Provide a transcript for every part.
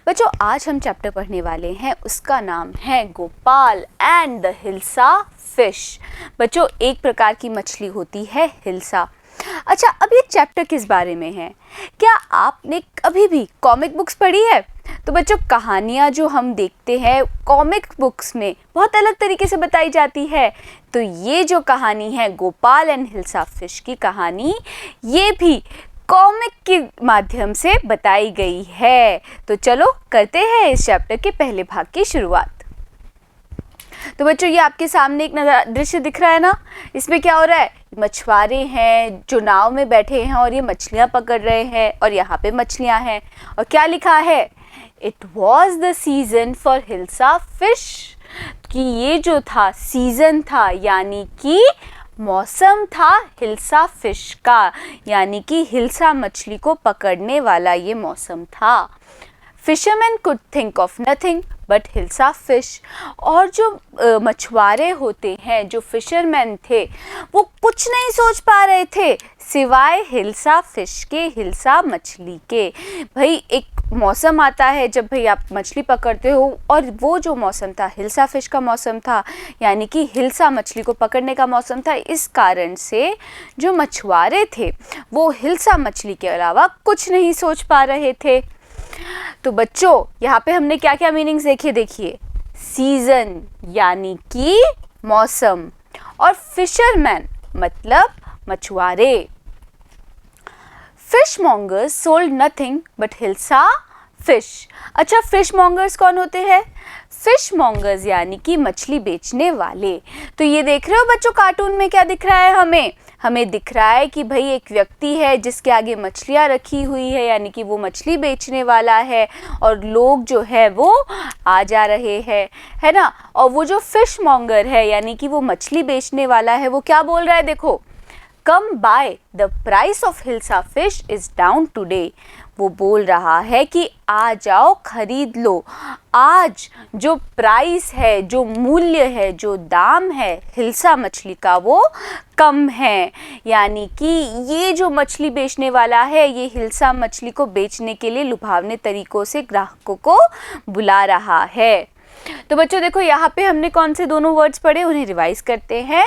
बच्चों आज हम चैप्टर पढ़ने वाले हैं, उसका नाम है Gopal and the hilsa fish. बच्चों एक प्रकार की मछली होती है हिल्सा। अच्छा, अब ये चैप्टर किस बारे में है? क्या आपने कभी भी कॉमिक बुक्स पढ़ी है? तो बच्चों कहानियाँ जो हम देखते हैं कॉमिक बुक्स में बहुत अलग तरीके से बताई जाती है। तो ये जो कहानी है गोपाल एंड हिल्सा फिश की कहानी, ये भी कॉमिक के माध्यम से बताई गई है। तो चलो करते हैं इस चैप्टर के पहले भाग की शुरुआत। तो बच्चों ये आपके सामने एक दृश्य दिख रहा है ना, इसमें क्या हो रहा है? मछुआरे हैं जो नाव में बैठे हैं और ये मछलियां पकड़ रहे हैं और यहाँ पे मछलियां हैं और क्या लिखा है? It was the season for hilsa fish. कि ये जो था सीजन था, यानी कि मौसम था हिल्सा फिश का, यानी कि हिल्सा मछली को पकड़ने वाला ये मौसम था। Fisherman could think of nothing but hilsa fish. और जो मछुआरे होते हैं, जो फिशरमैन थे, वो कुछ नहीं सोच पा रहे थे सिवाय हिल्सा फिश के, हिल्सा मछली के। भाई एक मौसम आता है जब भाई आप मछली पकड़ते हो, और वो जो मौसम था हिल्सा फिश का मौसम था, यानी कि हिल्सा मछली को पकड़ने का मौसम था। इस कारण से जो मछुआरे थे वो हिल्सा मछली के अलावा कुछ नहीं सोच पा रहे थे। तो बच्चों यहाँ पे हमने क्या क्या मीनिंग्स देखिए। सीजन यानी कि मौसम, और फिशरमैन मतलब मछुआरे। Fish mongers sold nothing but hilsa fish. अच्छा, फिश मॉन्गर्स कौन होते हैं? फिश मॉन्गर्स यानी कि मछली बेचने वाले। तो ये देख रहे हो बच्चों कार्टून में क्या दिख रहा है? हमें दिख रहा है कि भाई एक व्यक्ति है जिसके आगे मछलियाँ रखी हुई है, यानी कि वो मछली बेचने वाला है, और लोग जो है वो आ जा रहे हैं, है ना। और वो जो फिश मॉन्गर है यानी कि वो मछली बेचने वाला है, वो क्या बोल रहा है? देखो, come by the price of hilsa fish is down today. वो बोल रहा है कि आ जाओ खरीद लो। आज जो प्राइस है, जो मूल्य है, जो दाम है हिल्सा मछली का, वो कम है। यानी कि ये जो मछली बेचने वाला है, ये हिल्सा मछली को बेचने के लिए लुभावने तरीकों से ग्राहकों को बुला रहा है। तो बच्चों देखो यहाँ पे हमने कौन से दोनों वर्ड्स पढ़े, उन्हें रिवाइज करते हैं।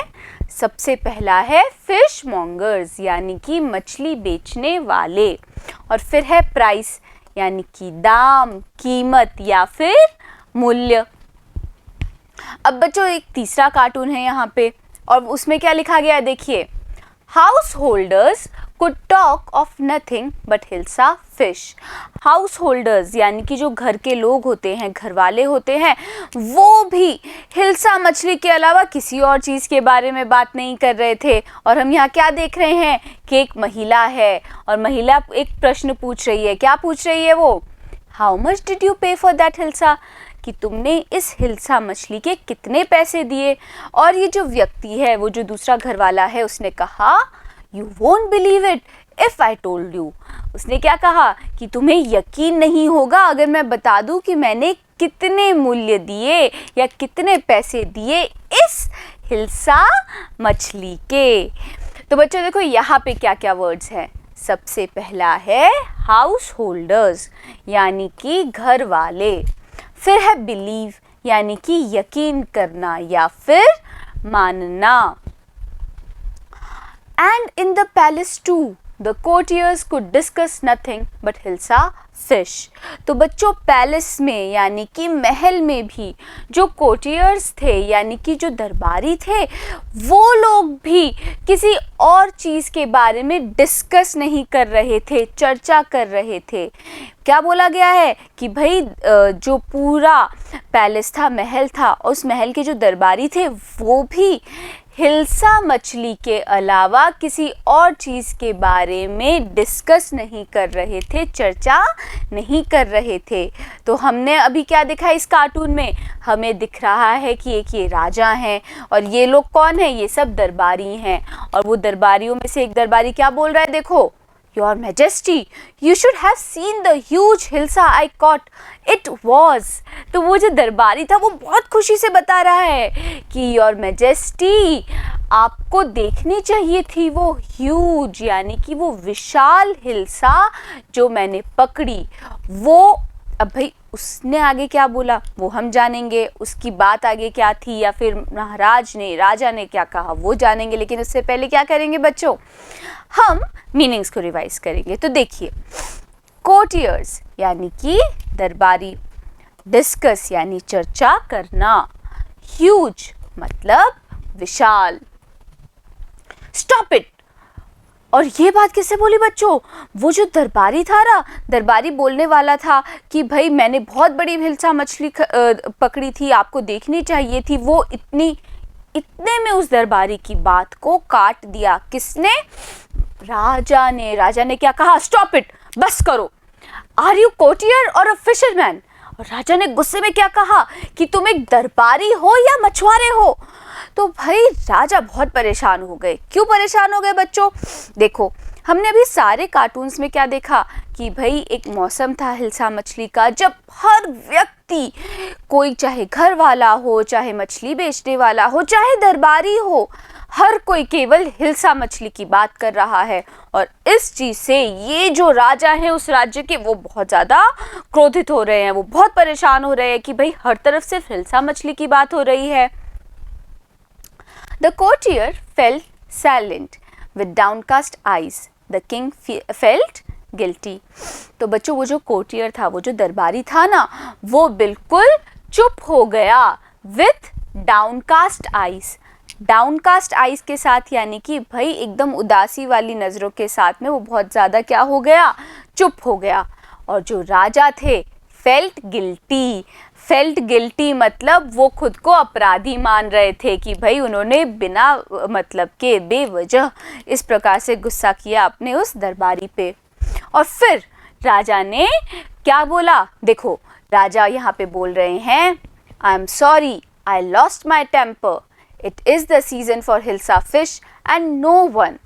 सबसे पहला है फिश मॉन्गर्स यानी कि मछली बेचने वाले, और फिर है प्राइस यानी कि दाम, कीमत या फिर मूल्य। अब बच्चों एक तीसरा कार्टून है यहाँ पे, और उसमें क्या लिखा गया है देखिए। House holders could talk of nothing but hilsa fish. House holders यानी कि जो घर के लोग होते हैं, घर वाले होते हैं, वो भी हिल्सा मछली के अलावा किसी और चीज़ के बारे में बात नहीं कर रहे थे। और हम यहाँ क्या देख रहे हैं कि एक महिला है, और महिला एक प्रश्न पूछ रही है। क्या पूछ रही है वो? हाउ मच डिड यू पे फॉर दैट हिल्सा? कि तुमने इस हिल्सा मछली के कितने पैसे दिए? और ये जो व्यक्ति है, वो जो दूसरा घर वाला है, उसने कहा You won't believe it if I told you। उसने क्या कहा कि तुम्हें यकीन नहीं होगा अगर मैं बता दूं कि मैंने कितने मूल्य दिए या कितने पैसे दिए इस हिल्सा मछली के। तो बच्चों देखो यहाँ पे क्या क्या वर्ड्स हैं। सबसे पहला है हाउस होल्डर्स यानी कि घर वाले, फिर है बिलीव यानी कि यकीन करना या फिर मानना। And in the palace too, the courtiers could discuss nothing but hilsa fish. तो बच्चों पैलेस में यानी कि महल में भी जो कोर्टियर्स थे यानी कि जो दरबारी थे, वो लोग भी किसी और चीज़ के बारे में डिस्कस नहीं कर रहे थे, चर्चा कर रहे थे। क्या बोला गया है कि भाई जो पूरा पैलेस था, महल था, उस महल के जो दरबारी थे वो भी हिल्सा मछली के अलावा किसी और चीज़ के बारे में डिस्कस नहीं कर रहे थे, चर्चा नहीं कर रहे थे। तो हमने अभी क्या देखा इस कार्टून में? हमें दिख रहा है कि एक ये राजा हैं, और ये लोग कौन है? ये सब दरबारी हैं। और वो दरबारियों में से एक दरबारी क्या बोल रहा है? देखो, Your Majesty, you should have seen the huge hilsa I caught. It was। तो वो जो दरबारी था वो बहुत खुशी से बता रहा है कि Your Majesty, आपको देखनी चाहिए थी वो ह्यूज यानी कि वो विशाल हिल्सा जो मैंने पकड़ी, वो अब भाई उसने आगे क्या बोला वो हम जानेंगे, उसकी बात आगे क्या थी, या फिर राजा ने क्या कहा वो जानेंगे, लेकिन उससे पहले क्या करेंगे बच्चों, हम मीनिंग्स को रिवाइज करेंगे। तो देखिए, कोर्टियर्स यानी कि दरबारी, डिस्कस यानी चर्चा करना, ह्यूज मतलब विशाल, स्टॉप इट। और ये बात किससे बोली बच्चों, वो जो दरबारी था ना, दरबारी बोलने वाला था कि भाई मैंने बहुत बड़ी हिल्सा मछली पकड़ी थी, आपको देखनी चाहिए थी, वो इतने में उस दरबारी की बात को काट दिया। किसने? राजा ने। राजा ने क्या कहा? स्टॉप इट, बस करो, आर यू कोर्टियर और अ फिशरमैन। और राजा ने गुस्से में क्या कहा कि तुम एक दरबारी हो या मछुआरे हो। तो भाई राजा बहुत परेशान हो गए। क्यों परेशान हो गए बच्चों? देखो, हमने अभी सारे कार्टून्स में क्या देखा कि भाई एक मौसम था हिल्सा मछली का, जब हर व्यक्ति, कोई चाहे घर वाला हो, चाहे मछली बेचने वाला हो, चाहे दरबारी हो, हर कोई केवल हिल्सा मछली की बात कर रहा है। और इस चीज़ से ये जो राजा हैं उस राज्य के, वो बहुत ज़्यादा क्रोधित हो रहे हैं, वो बहुत परेशान हो रहे हैं कि भाई हर तरफ सिर्फ हिल्सा मछली की बात हो रही है। The courtier felt silent with downcast eyes. The king felt guilty. तो बच्चों वो जो कोर्टियर था, वो जो दरबारी था ना, वो बिल्कुल चुप हो गया with downcast eyes. Downcast eyes के साथ यानी कि भाई एकदम उदासी वाली नज़रों के साथ में वो बहुत ज़्यादा क्या हो गया? चुप हो गया। और जो राजा थे फेल्ट गिल्टी। फेल्ट गिल्टी मतलब वो खुद को अपराधी मान रहे थे कि भाई उन्होंने बिना मतलब के बेवजह इस प्रकार से गुस्सा किया अपने उस दरबारी पे। और फिर राजा ने क्या बोला? देखो, राजा यहाँ पे बोल रहे हैं, I am sorry, I lost my temper, it is the season for hilsa fish and no one.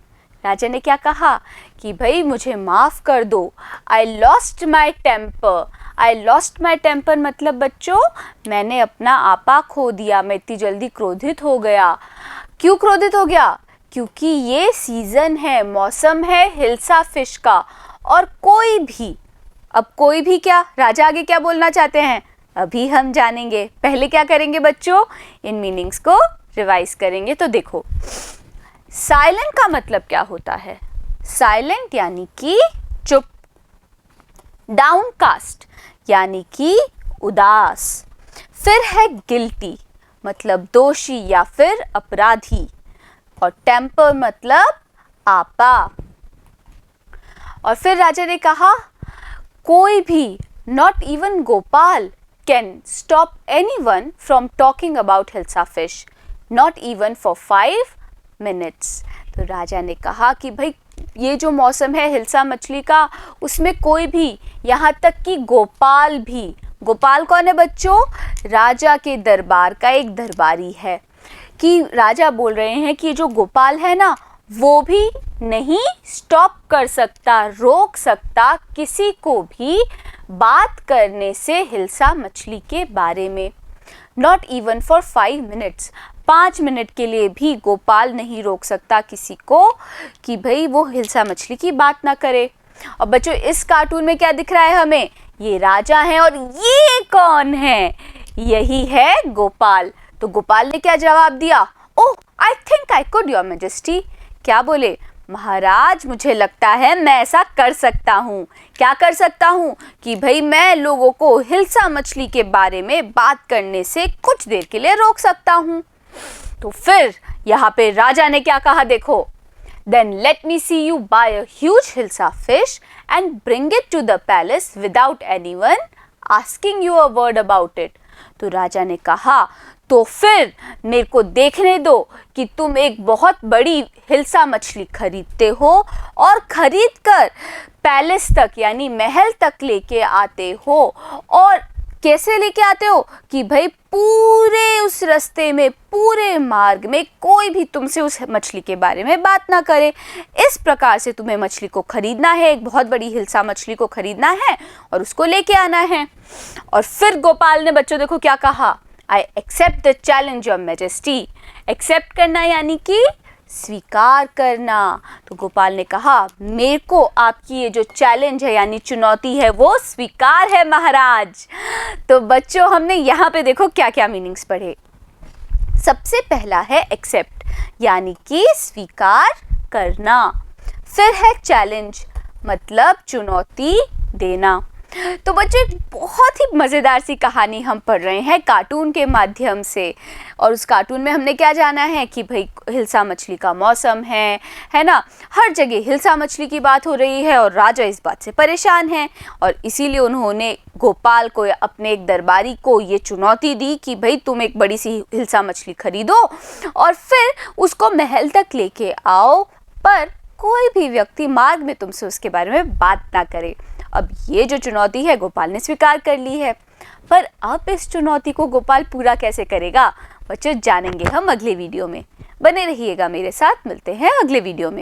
राजा ने क्या कहा कि भाई मुझे माफ़ कर दो, I lost my temper. I lost my temper मतलब बच्चों मैंने अपना आपा खो दिया, मैं इतनी जल्दी क्रोधित हो गया। क्यों क्रोधित हो गया? क्योंकि ये सीज़न है, मौसम है हिल्सा फिश का। और कोई भी, अब कोई भी क्या, राजा आगे क्या बोलना चाहते हैं अभी हम जानेंगे। पहले क्या करेंगे बच्चों? इन मीनिंग्स को रिवाइज करेंगे। तो देखो, साइलेंट का मतलब क्या होता है? साइलेंट यानी कि चुप, डाउनकास्ट यानी कि उदास, फिर है गिल्टी मतलब दोषी या फिर अपराधी, और टेम्पर मतलब आपा। और फिर राजा ने कहा कोई भी, not even Gopal, can stop anyone from talking about hilsa fish, not even for 5 minutes। तो राजा ने कहा कि भाई ये जो मौसम है हिल्सा मछली का, उसमें कोई भी, यहाँ तक कि गोपाल भी। गोपाल कौन है बच्चों? राजा के दरबार का एक दरबारी है। कि राजा बोल रहे हैं कि जो गोपाल है ना, वो भी नहीं स्टॉप कर सकता, रोक सकता किसी को भी बात करने से हिल्सा मछली के बारे में। Not even for 5 minutes, 5 minute के लिए भी गोपाल नहीं रोक सकता किसी को कि भाई वो हिल्सा मछली की बात ना करे। और बच्चों इस कार्टून में क्या दिख रहा है हमें? ये राजा हैं और ये कौन है? यही है गोपाल। तो गोपाल ने क्या जवाब दिया? Oh, I think I could your majesty. क्या बोले? महाराज मुझे लगता है मैं ऐसा कर सकता हूँ। क्या कर सकता हूँ? कि भाई मैं लोगों को हिल्सा मछली के बारे में बात करने से कुछ देर के लिए रोक सकता हूँ। तो फिर यहाँ पे राजा ने क्या कहा देखो, Then let me see you buy a huge hilsa fish and bring it to the palace without anyone asking you a word about it। तो राजा ने कहा तो फिर मेरे को देखने दो कि तुम एक बहुत बड़ी हिल्सा मछली खरीदते हो और खरीद कर पैलेस तक यानी महल तक लेके आते हो। और कैसे लेके आते हो? कि भाई पूरे उस रास्ते में, पूरे मार्ग में कोई भी तुमसे उस मछली के बारे में बात ना करे। इस प्रकार से तुम्हें मछली को खरीदना है, एक बहुत बड़ी हिल्सा मछली को खरीदना है और उसको लेके आना है। और फिर गोपाल ने बच्चों देखो क्या कहा, I accept the challenge your majesty. Accept करना यानी कि स्वीकार करना। तो गोपाल ने कहा मेरे को आपकी ये जो चैलेंज है यानी चुनौती है वो स्वीकार है महाराज। तो बच्चों हमने यहाँ पे देखो क्या क्या मीनिंग्स पढ़े। सबसे पहला है एक्सेप्ट यानी कि स्वीकार करना। फिर है चैलेंज मतलब चुनौती देना। तो बच्चों बहुत ही मज़ेदार सी कहानी हम पढ़ रहे हैं कार्टून के माध्यम से, और उस कार्टून में हमने क्या जाना है कि भाई हिल्सा मछली का मौसम है ना, हर जगह हिल्सा मछली की बात हो रही है और राजा इस बात से परेशान है और इसीलिए उन्होंने गोपाल को अपने एक दरबारी को ये चुनौती दी कि भाई तुम एक बड़ी सी हिल्सा मछली खरीदो और फिर उसको महल तक लेके आओ, पर कोई भी व्यक्ति मार्ग में तुमसे उसके बारे में बात ना करे। अब ये जो चुनौती है गोपाल ने स्वीकार कर ली है, पर अब इस चुनौती को गोपाल पूरा कैसे करेगा बच्चों जानेंगे हम अगले वीडियो में। बने रहिएगा मेरे साथ, मिलते हैं अगले वीडियो में।